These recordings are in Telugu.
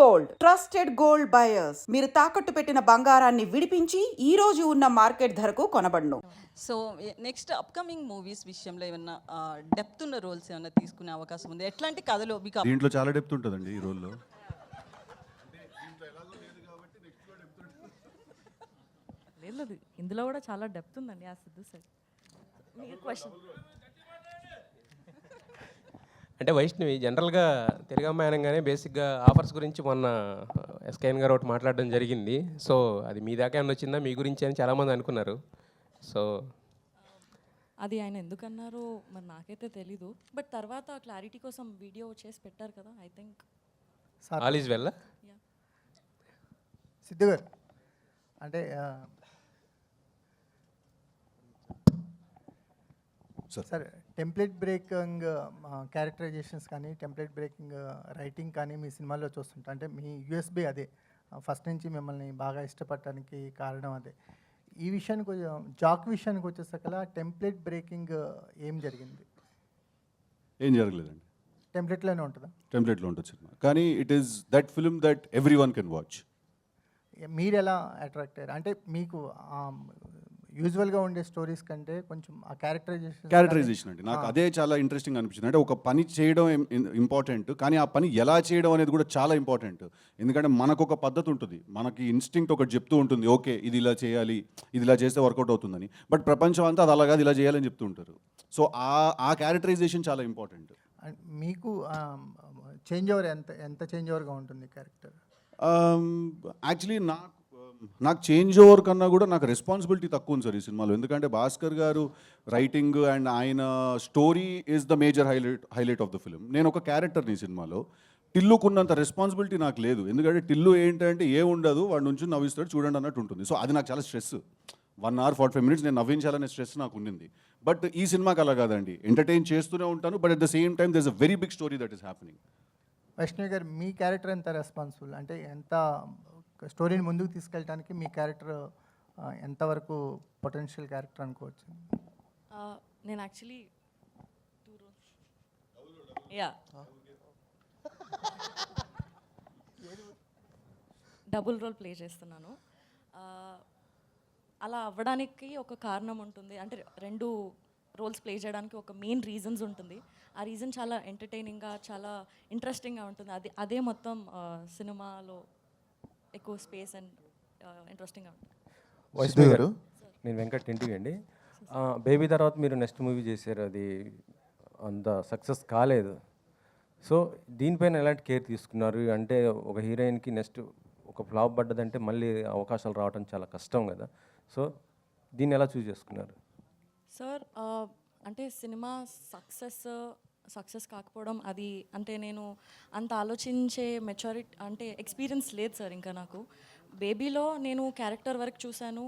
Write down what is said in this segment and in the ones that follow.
గోల్డ్ ట్రస్టెడ్ గోల్డ్ బయర్స్ మీరు తాకట్టు పెట్టిన బంగారాన్ని విడిపించి ఈ రోజు ఉన్న మార్కెట్ ధరకు కొనబడును. సో నెక్స్ట్ అప్కమింగ్ మూవీస్ విషయంలో ఏమన్నా డెప్త్ ఉన్న రోల్స్ ఏమన్నా తీసుకునే అవకాశం ఉంది? ఎట్లాంటి కథలో మీకు దీంట్లో చాలా డెప్త్ ఉంటుందండి ఈ రోల్లో. లేదు, ఇందులో కూడా చాలా డెప్త్ ఉందండి. ఆ సిద్ధు సార్ మీకు క్వశ్చన్ అంటే వైష్ణవి జనరల్గా తెలుగు అమ్మాయి అనగానే బేసిక్గా ఆఫర్స్ గురించి మొన్న ఎస్కేఎన్ గారు ఒకటి మాట్లాడడం జరిగింది. సో అది మీ దాకా ఏమైనా వచ్చిందా, మీ గురించి అని చాలామంది అనుకున్నారు. సో అది ఆయన ఎందుకన్నారో మరి నాకైతే తెలీదు. బట్ తర్వాత క్లారిటీ కోసం వీడియో చేసి పెట్టారు కదా. I think all is well. Siddhu గారు అంటే సార్ టెంప్లెట్ బ్రేకింగ్ క్యారెక్టరైజేషన్స్ కానీ టెంప్లెట్ బ్రేకింగ్ రైటింగ్ కానీ మీ సినిమాల్లో చూస్తుంటా. అంటే మీ యూఎస్బీ అదే ఫస్ట్ నుంచి మిమ్మల్ని బాగా ఇష్టపడటానికి కారణం అదే. ఈ విషయానికి జాక్ విషయానికి వచ్చేసరికల్లా టెంప్లెట్ బ్రేకింగ్ ఏం జరిగింది? ఏం జరగలేదండి. టెంప్లెట్లోనే ఉంటుందా? టెంప్లెట్లో ఉంటుంది సినిమా, కానీ it is that film that every one can watch. మీరు ఎలా అట్రాక్ట్ అయ్యారు? అంటే మీకు యూజువల్గా ఉండే స్టోరీస్ కంటే కొంచెం ఆ క్యారెక్టరైజేషన్ అండి నాకు అదే చాలా ఇంట్రెస్టింగ్ అనిపించింది. అంటే ఒక పని చేయడం ఇంపార్టెంట్, కానీ ఆ పని ఎలా చేయడం అనేది కూడా చాలా ఇంపార్టెంట్. ఎందుకంటే మనకు ఒక పద్ధతి ఉంటుంది, మనకి ఇన్స్టింక్ట్ ఒకటి చెప్తూ ఉంటుంది, ఓకే ఇది ఇలా చేయాలి, ఇది ఇలా చేస్తే వర్కౌట్ అవుతుందని. బట్ ప్రపంచం అంతా అది అలాగా ఇలా చేయాలని చెప్తూ ఉంటారు. సో ఆ క్యారెక్టరైజేషన్ చాలా ఇంపార్టెంట్. మీకు చేంజ్ ఓవర్ ఎంత చేంజ్ ఓవర్గా ఉంటుంది క్యారెక్టర్? యాక్చువల్లీ నాకు చేంజ్ ఓవర్ కన్నా కూడా నాకు రెస్పాన్సిబిలిటీ తక్కువ ఉంది సార్ ఈ సినిమాలో. ఎందుకంటే భాస్కర్ గారు రైటింగ్ అండ్ ఆయన story is the major highlight of the film. నేను ఒక క్యారెక్టర్ని ఈ సినిమాలో. టిల్లుకున్నంత రెస్పాన్సిబిలిటీ నాకు లేదు. ఎందుకంటే టిల్లు ఏంటంటే ఏ ఉండదు, వాడి నుంచి నవ్విస్తాడు చూడండి అన్నట్టు ఉంటుంది. సో అది నాకు చాలా స్ట్రెస్. 1 hour 45 minutes నేను నవ్వించాలనే స్ట్రెస్ నాకు ఉండింది. బట్ ఈ సినిమాకి అలా కాదండి, ఎంటర్టైన్ చేస్తూనే ఉంటాను, but at the same time there is a very big story that is happening. Vaishnavi గారు మీ క్యారెక్టర్ ఎంత రెస్పాన్సిబుల్? అంటే ఎంత స్టోరీని ముందుకు తీసుకెళ్ళడానికి మీ క్యారెక్టర్ ఎంతవరకు పొటెన్షియల్ క్యారెక్టర్ అనుకోవచ్చు? నేను యాక్చువల్లీ డబుల్ రోల్ ప్లే చేస్తున్నాను. అలా అవ్వడానికి ఒక కారణం ఉంటుంది. అంటే 2 రోల్స్ ప్లే చేయడానికి ఒక మెయిన్ రీజన్స్ ఉంటుంది. ఆ రీజన్ చాలా ఎంటర్టైనింగ్గా చాలా ఇంట్రెస్టింగ్గా ఉంటుంది. అదే మొత్తం సినిమాలో ఎక్కువ స్పేస్ అండ్ ఇంట్రెస్టింగ్గా ఉంటుంది. వైష్ణవి గారు, నేను వెంకట్ ఇంటికి అండి. బేబీ తర్వాత మీరు నెక్స్ట్ మూవీ చేశారు, అది అంత సక్సెస్ కాలేదు. సో దీనిపైన ఎలాంటి కేర్ తీసుకున్నారు? అంటే ఒక హీరోయిన్కి నెక్స్ట్ ఒక ఫ్లాప్ పడ్డదంటే మళ్ళీ అవకాశాలు రావడం చాలా కష్టం కదా. సో దీన్ని ఎలా చూస్ చేసుకున్నారు? సార్ అంటే సినిమా సక్సెస్ కాకపోవడం అది అంటే నేను అంత ఆలోచించే మెచ్యూరిటీ అంటే ఎక్స్పీరియన్స్ లేదు సార్ ఇంకా నాకు. బేబీలో నేను క్యారెక్టర్ వరకు చూశాను,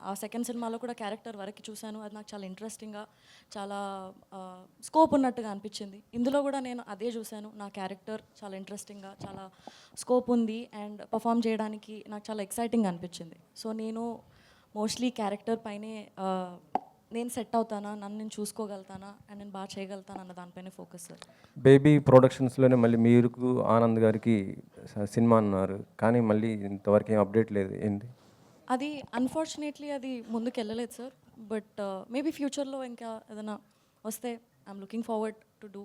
ఆ సెకండ్ సినిమాలో కూడా క్యారెక్టర్ వరకు చూశాను. అది నాకు చాలా ఇంట్రెస్టింగ్గా చాలా స్కోప్ ఉన్నట్టుగా అనిపించింది. ఇందులో కూడా నేను అదే చూశాను, నా క్యారెక్టర్ చాలా ఇంట్రెస్టింగ్గా చాలా స్కోప్ ఉంది అండ్ పర్ఫామ్ చేయడానికి నాకు చాలా ఎక్సైటింగ్ అనిపించింది. సో నేను మోస్ట్లీ క్యారెక్టర్ పైనే నేను సెట్ అవుతానా, నన్ను నేను చూసుకోగలుగుతానా అండ్ నేను బాగా చేయగలుగుతాను అన్న దానిపైన ఫోకస్ సార్. బేబీ ప్రొడక్షన్స్లోనే మళ్ళీ మీరు ఆనంద్ గారికి సినిమా అన్నారు, కానీ మళ్ళీ ఇంతవరకు ఏం అప్డేట్ లేదు, ఏంటి అది? అన్ఫార్చునేట్లీ అది ముందుకు వెళ్ళలేదు సార్. బట్ మేబీ ఫ్యూచర్లో ఇంకా ఏదైనా వస్తే I'm looking forward to do.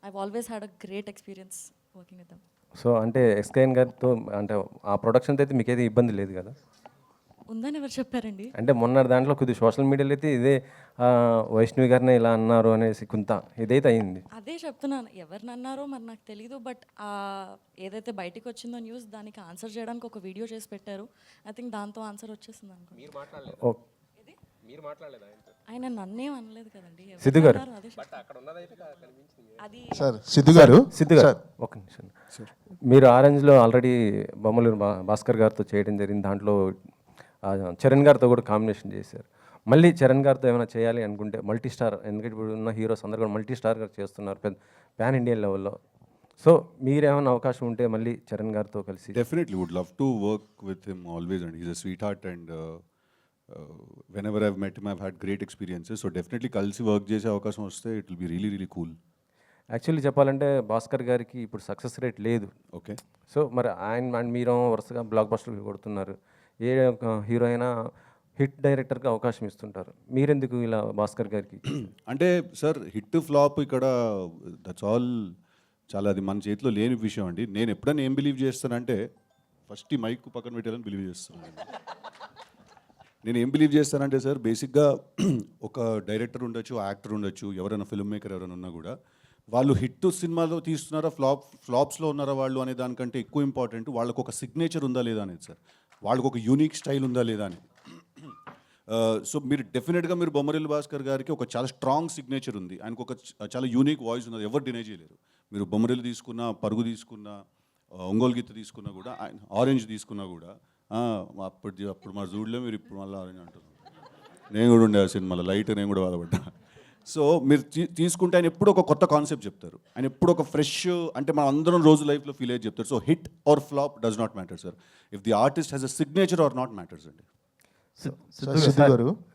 I always had a great experience working with them. So అంటే ఎస్కేఎన్ గారితో అంటే ఆ ప్రొడక్షన్తో అయితే మీకైతే ఇబ్బంది లేదు కదా? ఉందని ఎవరు చెప్పారండి? అంటే మొన్న దాంట్లో కొద్దిగా సోషల్ మీడియాలో అయితే ఇదే వైష్ణవి గారిని ఇలా అన్నారు అనేసి కొంత ఇదైతే అయింది. అదే చెప్తున్నాను, ఎవరిని అన్నారో మరి నాకు తెలీదు. బట్ ఏదైతే బయటికి వచ్చిందో న్యూస్, దానికి ఆన్సర్ చేయడానికి ఒక వీడియో చేసి పెట్టారు. ఐ థింక్ దాంతో ఆన్సర్ వచ్చేసింది అనుకో. ఆయన నన్నేం అనలేదు కదండి. సిద్ధు గారు అది సిద్ధు గారు ఒక నిమిషం. మీరు ఆరెంజ్లో ఆల్రెడీ బొమ్మలు భాస్కర్ గారితో చేయడం జరిగింది, దాంట్లో చరణ్ గారితో కూడా కాంబినేషన్ చేశారు. మళ్ళీ చరణ్ గారితో ఏమైనా చేయాలి అనుకుంటే మల్టీ స్టార్, ఎందుకంటే ఇప్పుడు ఉన్న హీరోస్ అందరూ కూడా మల్టీ స్టార్ గారు చేస్తున్నారు పెద్ద పాన్ ఇండియన్ లెవెల్లో. సో మీరేమైనా అవకాశం ఉంటే మళ్ళీ చరణ్ గారితో కలిసి? Definitely would love to work with him always and he's a sweet heart and whenever I've met him I've had great experiences. So definitely కలిసి వర్క్ చేసే అవకాశం వస్తే it will be really really cool. Actually చెప్పాలంటే భాస్కర్ గారికి ఇప్పుడు సక్సెస్ రేట్ లేదు. ఓకే. సో మరి ఆయన అండ్ మీరు వరుసగా బ్లాక్ బస్టర్లు కొడుతున్నారు. ఏ హీరో అయినా హిట్ డైరెక్టర్కి అవకాశం ఇస్తుంటారు. మీరెందుకు ఇలా భాస్కర్ గారికి? అంటే సార్ హిట్ ఫ్లాప్ ఇక్కడ దట్స్ ఆల్ చాలా అది మన చేతిలో లేని విషయం అండి. నేను ఎప్పుడైనా ఏం బిలీవ్ చేస్తానంటే ఫస్ట్ ఈ మైక్ పక్కన పెట్టాలని బిలీవ్ చేస్తాను. నేను ఏం బిలీవ్ చేస్తానంటే సార్ బేసిక్గా ఒక డైరెక్టర్ ఉండొచ్చు, యాక్టర్ ఉండొచ్చు, ఎవరైనా ఫిల్మ్ మేకర్ ఎవరైనా ఉన్నా కూడా వాళ్ళు హిట్ సినిమాలో తీస్తున్నారా ఫ్లాప్స్లో ఉన్నారా వాళ్ళు అనే దానికంటే ఎక్కువ ఇంపార్టెంట్ వాళ్ళకు ఒక సిగ్నేచర్ ఉందా లేదా అనేది సార్. వాళ్ళకు ఒక యూనిక్ స్టైల్ ఉందా లేదా అని. సో మీరు డెఫినెట్గా మీరు బొమ్మరిల్లు భాస్కర్ గారికి ఒక చాలా స్ట్రాంగ్ సిగ్నేచర్ ఉంది. ఆయనకు ఒక చాలా యూనిక్ వాయిస్ ఉన్నది, ఎవరు డినై చేయలేరు. మీరు బొమ్మరిల్లు తీసుకున్నా, పరుగు తీసుకున్నా, ఒంగోలు గీత తీసుకున్నా కూడా, ఆయన ఆరెంజ్ తీసుకున్నా కూడా అప్పుడు మా జూడ్లో మీరు ఇప్పుడు మళ్ళీ ఆరెంజ్ అంటారు. నేను కూడా ఉండే ఆ సినిమాలో లైట్, నేను కూడా బాధపడ్డా. సో మీరు తీసుకుంటే ఆయన ఎప్పుడు ఒక కొత్త కాన్సెప్ట్ చెప్తారు. ఆయన ఎప్పుడు ఒక ఫ్రెష్, అంటే మనం అందరం రోజు లైఫ్లో ఫీల్ అయ్యి చెప్తారు. So hit or flop does not matter sir. If the artist has a signature or not matters అండి. సిద్ధు గారు